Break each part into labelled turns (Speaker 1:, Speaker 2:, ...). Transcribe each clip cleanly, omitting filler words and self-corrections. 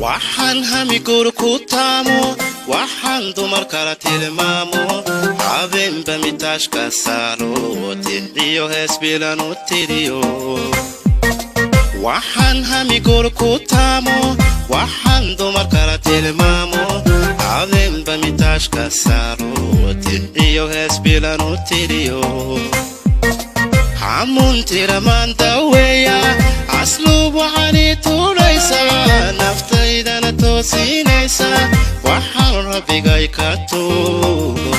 Speaker 1: waxaan hamigur ku taamo waxaan dumar kala tilmaamo habeenba mitaashka saaro tixiyo heesbilan u tiriyo waxaan hamigur ku taamo waxaan dumar kala tilmaamo habeenba mitaashka saaro tixiyo heesbilan u tiriyo hamuntira maanta weeya asluub waxaani tuuraysa naftaydana toosinaysa waxaan rabbigay ka tuugo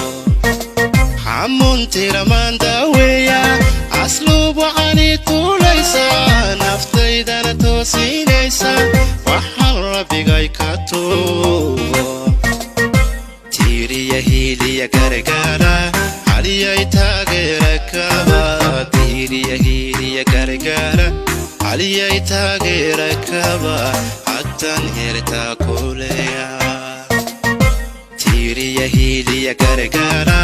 Speaker 1: hamuntira maanta weeya asluub waxaani tuuraysa naftaydana toosinaysa waxaan rabbigay ka tuugo tiiriya hiiliya gargaara haliyay taageera kaba hiiliya gargaara haliyay taageera kaba haatan herta kuleya tiiriya hiiliya gargaara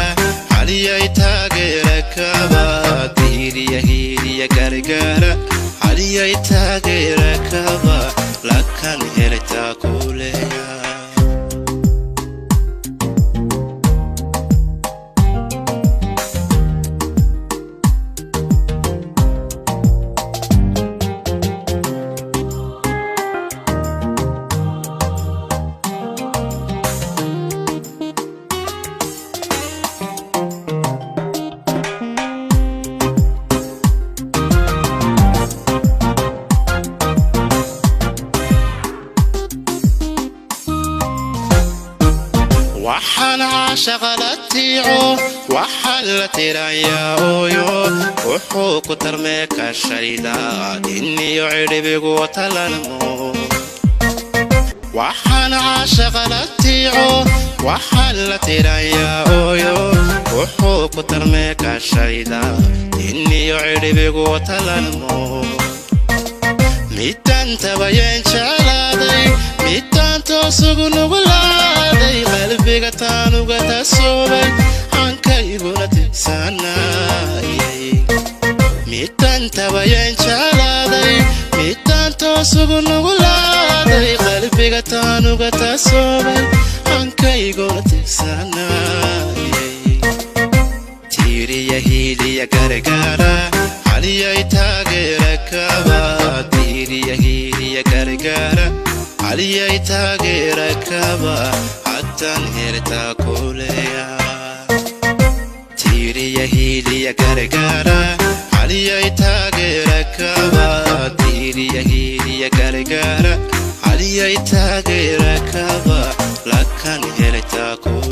Speaker 1: haliyay taageera kaba hiiliya gargaara haliyay taageera kaba lakan herta kuleya waxaan caashaqalatiico waxaan la tirayaa wuxuu ku tarmee ka shaydaad inniyo cidhibigu talanmo waxaan caashaqalatiico waxaan la tirayaa wuxuu ku tarmee ka shaydaad inniyo cidhibigu talanmo midaan tabayeen jeclaaday midaan toosugu nugulaaday qalbiga taanuga tasoobay aankayguna tigsanayay midaan tabayeen jeclaaday midaan toosugu nugulaaday qalbiga taanuga tasoobay aankayguna tigsanayay tiiriya hiiliya gargaara haliyay taageera kaba hiiliya gargaara haliyay taageera kaba haatan herta kuleya tiiriya hiiliya gargaara haliyay taageera kaba hiiliya gargaara haliyay taageera kaba lakan herta kuleya